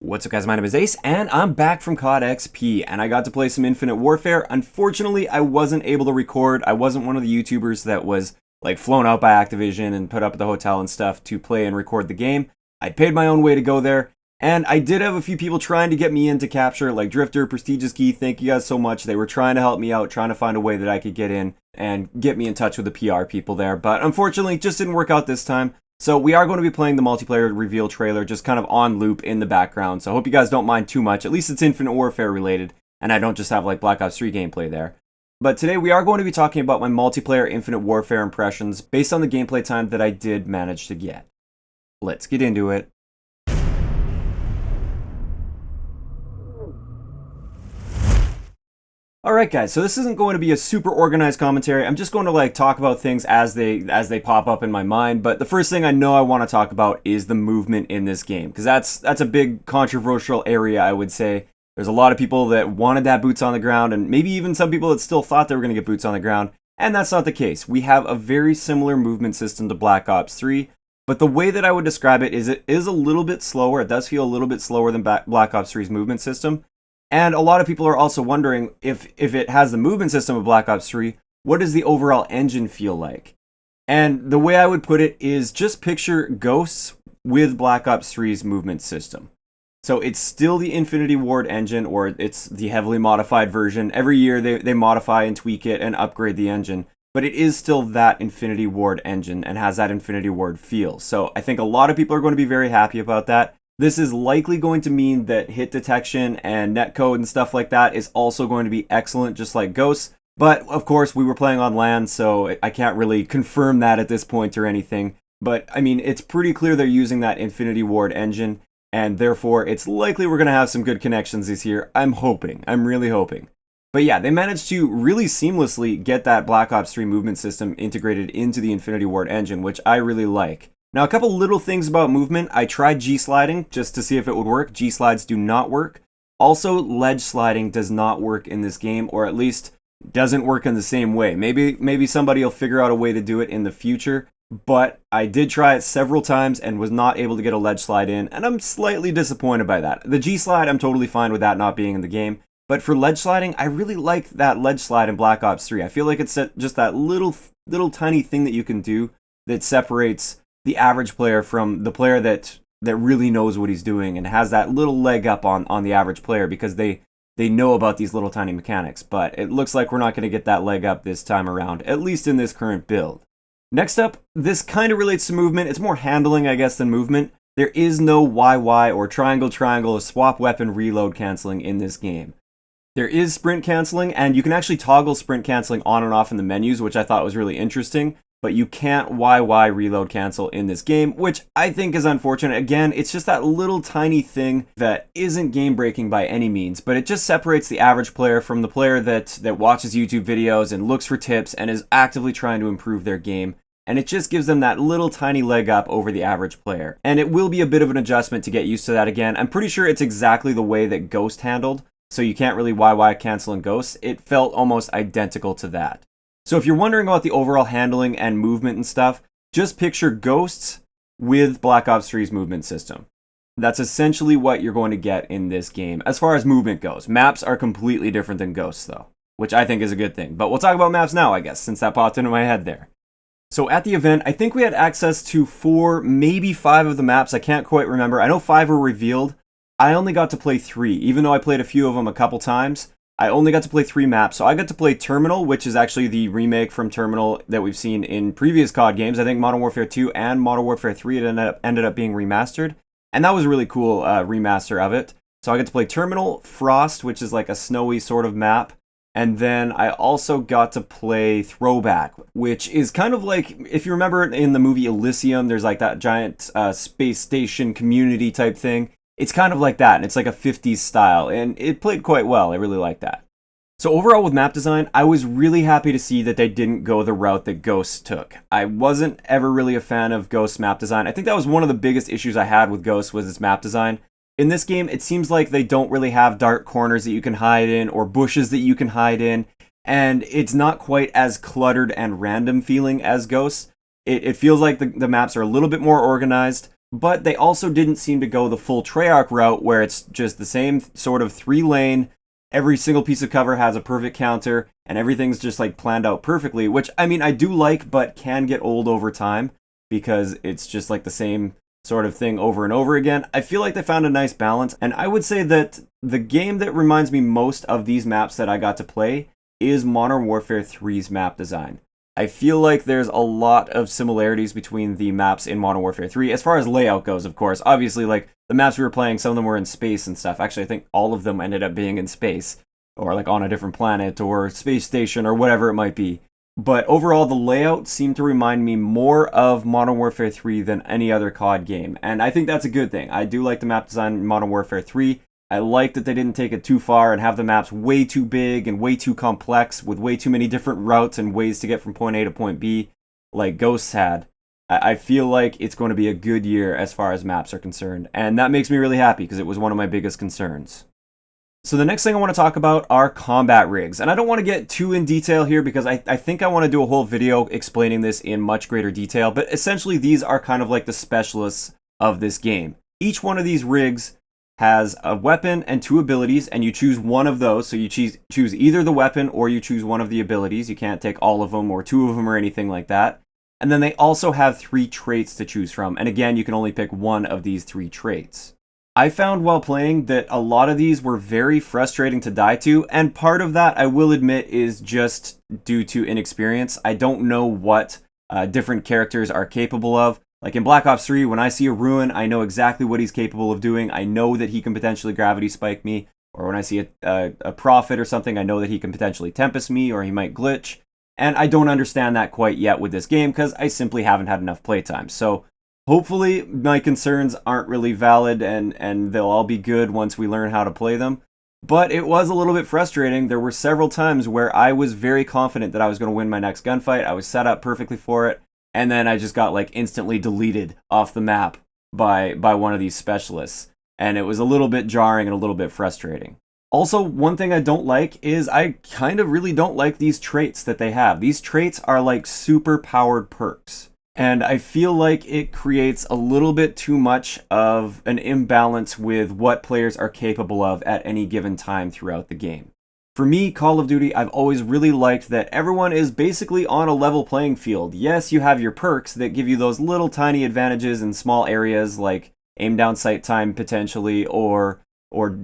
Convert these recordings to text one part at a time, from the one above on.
What's up guys, my name is Ace, and I'm back from CoD XP, and I got to play some Infinite Warfare. Unfortunately, I wasn't able to record. I wasn't one of the YouTubers that was like flown out by Activision and put up at the hotel and stuff to play and record the game. I paid my own way to go there, and I did have a few people trying to get me in to capture, like Drifter, Prestigious Key, thank you guys so much. They were trying to help me out, trying to find a way that I could get in and get me in touch with the PR people there, but unfortunately, it just didn't work out this time. So we are going to be playing the multiplayer reveal trailer just kind of on loop in the background. So I hope you guys don't mind too much. At least it's Infinite Warfare related, and I don't just have like Black Ops 3 gameplay there. But today we are going to be talking about my multiplayer Infinite Warfare impressions based on the gameplay time that I did manage to get. Let's get into it. Alright guys, so this isn't going to be a super organized commentary. I'm just going to like talk about things as they pop up in my mind, but the first thing I know I want to talk about is the movement in this game, because that's a big controversial area, I would say. There's a lot of people that wanted that boots on the ground, and maybe even some people that still thought they were going to get boots on the ground, and that's not the case. We have a very similar movement system to Black Ops 3, but the way that I would describe it is a little bit slower. It does feel a little bit slower than Black Ops 3's movement system. And a lot of people are also wondering if it has the movement system of Black Ops 3, what does the overall engine feel like? And the way I would put it is just picture Ghosts with Black Ops 3's movement system. So it's still the Infinity Ward engine, or it's the heavily modified version. Every year they modify and tweak it and upgrade the engine, but it is still that Infinity Ward engine and has that Infinity Ward feel. So I think a lot of people are going to be very happy about that. This is likely going to mean that hit detection and netcode and stuff like that is also going to be excellent, just like Ghosts. But of course, we were playing on land, so I can't really confirm that at this point or anything. But I mean, it's pretty clear they're using that Infinity Ward engine, and therefore it's likely we're going to have some good connections this year. I'm hoping. I'm really hoping. But yeah, they managed to really seamlessly get that Black Ops 3 movement system integrated into the Infinity Ward engine, which I really like. Now, a couple little things about movement. I tried G-sliding just to see if it would work. G-slides do not work. Also, ledge sliding does not work in this game, or at least doesn't work in the same way. Maybe somebody will figure out a way to do it in the future, but I did try it several times and was not able to get a ledge slide in, and I'm slightly disappointed by that. The G-slide, I'm totally fine with that not being in the game, but for ledge sliding, I really like that ledge slide in Black Ops 3. I feel like it's just that little tiny thing that you can do that separates the average player from the player that really knows what he's doing and has that little leg up on the average player, because they know about these little tiny mechanics. But it looks like we're not going to get that leg up this time around, at least in this current build. Next up, this kind of relates to movement. It's more handling, I guess, than movement. There is no YY or triangle or swap weapon reload canceling in this game. There is sprint canceling, and you can actually toggle sprint canceling on and off in the menus, which I thought was really interesting. But you can't YY reload cancel in this game, which I think is unfortunate. Again, it's just that little tiny thing that isn't game breaking by any means, but it just separates the average player from the player that watches YouTube videos and looks for tips and is actively trying to improve their game. And it just gives them that little tiny leg up over the average player. And it will be a bit of an adjustment to get used to that again. I'm pretty sure it's exactly the way that Ghost handled, so you can't really YY cancel in Ghost. It felt almost identical to that. So if you're wondering about the overall handling and movement and stuff, just picture Ghosts with Black Ops 3's movement system. That's essentially what you're going to get in this game as far as movement goes. Maps are completely different than Ghosts though, which I think is a good thing. But we'll talk about maps now, I guess, since that popped into my head there. So at the event, I think we had access to 4, maybe 5 of the maps. I can't quite remember. I know 5 were revealed. I only got to play 3, even though I played a few of them a couple times. I only got to play 3 maps, so I got to play Terminal, which is actually the remake from Terminal that we've seen in previous COD games. I think Modern Warfare 2 and Modern Warfare 3 ended up being remastered, and that was a really cool remaster of it. So I got to play Terminal, Frost, which is like a snowy sort of map, and then I also got to play Throwback, which is kind of like, if you remember in the movie Elysium, there's like that giant space station community type thing. It's kind of like that, and it's like a 50s style, and it played quite well. I really like that. So overall with map design, I was really happy to see that they didn't go the route that Ghosts took. I wasn't ever really a fan of Ghost's map design. I think that was one of the biggest issues I had with Ghosts was its map design. In this game, it seems like they don't really have dark corners that you can hide in or bushes that you can hide in, and it's not quite as cluttered and random feeling as Ghosts. It feels like the maps are a little bit more organized. but they also didn't seem to go the full Treyarch route where it's just the same sort of 3-lane, every single piece of cover has a perfect counter, and everything's just like planned out perfectly, which I mean I do like, but can get old over time because it's just like the same sort of thing over and over again. I feel like they found a nice balance, and I would say that the game that reminds me most of these maps that I got to play is Modern Warfare 3's map design. I feel like there's a lot of similarities between the maps in Modern Warfare 3, as far as layout goes, of course. Obviously, like, the maps we were playing, some of them were in space and stuff. Actually, I think all of them ended up being in space, or like on a different planet, or space station, or whatever it might be. But overall, the layout seemed to remind me more of Modern Warfare 3 than any other CoD game, and I think that's a good thing. I do like the map design in Modern Warfare 3. I like that they didn't take it too far and have the maps way too big and way too complex with way too many different routes and ways to get from point A to point B, like Ghosts had. I feel like it's going to be a good year as far as maps are concerned, and that makes me really happy because it was one of my biggest concerns. So the next thing I want to talk about are combat rigs, and I don't want to get too in detail here because I think I want to do a whole video explaining this in much greater detail, but essentially these are kind of like the specialists of this game. Each one of these rigs has a weapon and 2 abilities, and you choose one of those. So you choose either the weapon or you choose one of the abilities. You can't take all of them or 2 of them or anything like that. And then they also have 3 traits to choose from. And again, you can only pick one of these 3 traits. I found while playing that a lot of these were very frustrating to die to, and part of that, I will admit, is just due to inexperience. I don't know what different characters are capable of. Like in Black Ops 3, when I see a Ruin, I know exactly what he's capable of doing. I know that he can potentially gravity spike me. Or when I see a Prophet or something, I know that he can potentially Tempest me, or he might glitch. And I don't understand that quite yet with this game, because I simply haven't had enough playtime. So hopefully my concerns aren't really valid, and they'll all be good once we learn how to play them. But it was a little bit frustrating. There were several times where I was very confident that I was going to win my next gunfight. I was set up perfectly for it. And then I just got like instantly deleted off the map by one of these specialists. And it was a little bit jarring and a little bit frustrating. Also, one thing I don't like is I kind of really don't like these traits that they have. These traits are like super powered perks. And I feel like it creates a little bit too much of an imbalance with what players are capable of at any given time throughout the game. For me, Call of Duty, I've always really liked that everyone is basically on a level playing field. Yes, you have your perks that give you those little tiny advantages in small areas like aim down sight time potentially, or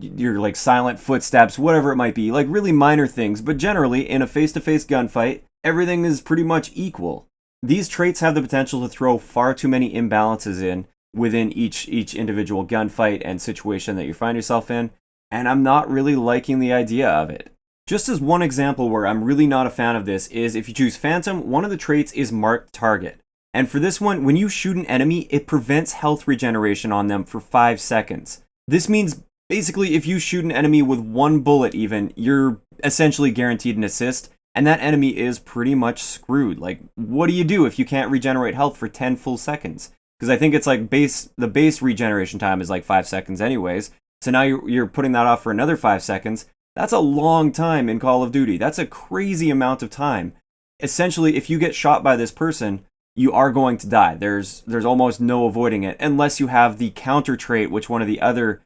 your like silent footsteps, whatever it might be, like really minor things, but generally in a face-to-face gunfight, everything is pretty much equal. These traits have the potential to throw far too many imbalances in within each individual gunfight and situation that you find yourself in, and I'm not really liking the idea of it. Just as one example where I'm really not a fan of this is if you choose Phantom, one of the traits is Marked Target. And for this one, when you shoot an enemy, it prevents health regeneration on them for 5 seconds. This means basically if you shoot an enemy with 1 bullet even, you're essentially guaranteed an assist, and that enemy is pretty much screwed. Like, what do you do if you can't regenerate health for 10 full seconds? Because I think it's like the base regeneration time is like 5 seconds anyways, so now you're putting that off for another 5 seconds. That's a long time in Call of Duty. That's a crazy amount of time. Essentially, if you get shot by this person, you are going to die. There's almost no avoiding it, unless you have the counter trait, which one of the other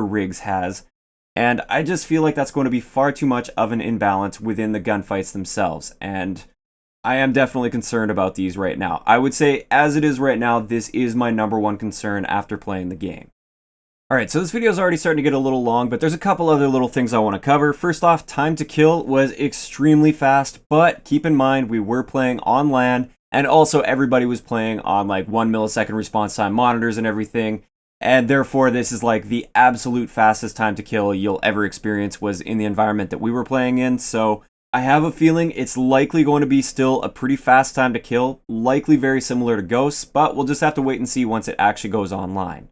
rigs has. And I just feel like that's going to be far too much of an imbalance within the gunfights themselves. And I am definitely concerned about these right now. I would say, as it is right now, this is my number one concern after playing the game. Alright, so this video is already starting to get a little long, but there's a couple other little things I want to cover. First off, time to kill was extremely fast, but keep in mind we were playing on LAN, and also everybody was playing on like 1 millisecond response time monitors and everything, and therefore this is like the absolute fastest time to kill you'll ever experience was in the environment that we were playing in, so I have a feeling it's likely going to be still a pretty fast time to kill, likely very similar to Ghosts, but we'll just have to wait and see once it actually goes online.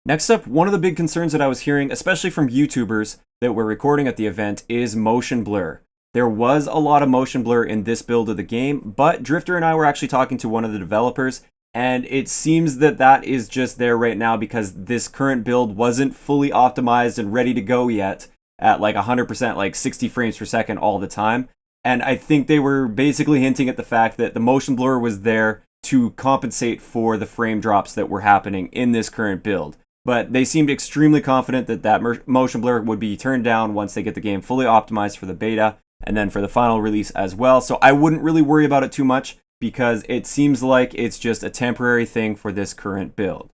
Next up, one of the big concerns that I was hearing, especially from YouTubers that were recording at the event, is motion blur. There was a lot of motion blur in this build of the game, but Drifter and I were actually talking to one of the developers, and it seems that that is just there right now because this current build wasn't fully optimized and ready to go yet at like 100%, like 60 frames per second all the time. And I think they were basically hinting at the fact that the motion blur was there to compensate for the frame drops that were happening in this current build. But they seemed extremely confident that that motion blur would be turned down once they get the game fully optimized for the beta and then for the final release as well. So I wouldn't really worry about it too much because it seems like it's just a temporary thing for this current build.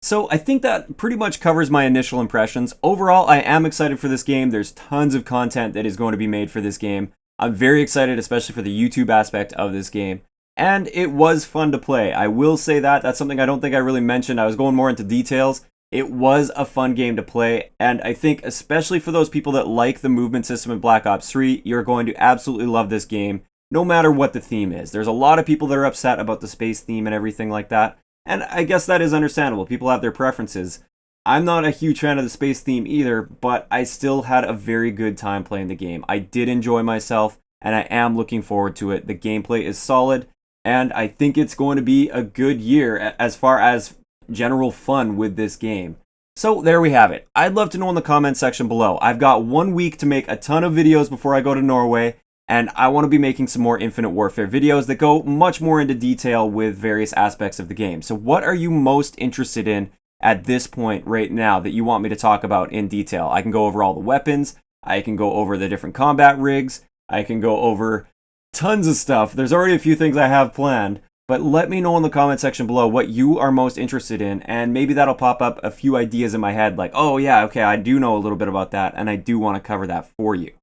So I think that pretty much covers my initial impressions. Overall, I am excited for this game. There's tons of content that is going to be made for this game. I'm very excited, especially for the YouTube aspect of this game. And it was fun to play. I will say that. That's something I don't think I really mentioned. I was going more into details. It was a fun game to play, and I think especially for those people that like the movement system in Black Ops 3, you're going to absolutely love this game, no matter what the theme is. There's a lot of people that are upset about the space theme and everything like that, and I guess that is understandable. People have their preferences. I'm not a huge fan of the space theme either, but I still had a very good time playing the game. I did enjoy myself, and I am looking forward to it. The gameplay is solid, and I think it's going to be a good year as far as general fun with this game. So there we have it. I'd love to know in the comments section below. I've got 1 week to make a ton of videos before I go to Norway, and I want to be making some more Infinite Warfare videos that go much more into detail with various aspects of the game. So what are you most interested in at this point right now that you want me to talk about in detail? I can go over all the weapons, I can go over the different combat rigs, I can go over tons of stuff. There's already a few things I have planned. But let me know in the comment section below what you are most interested in, and maybe that'll pop up a few ideas in my head like, oh yeah, okay, I do know a little bit about that, and I do want to cover that for you.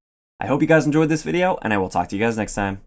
I hope you guys enjoyed this video, and I will talk to you guys next time.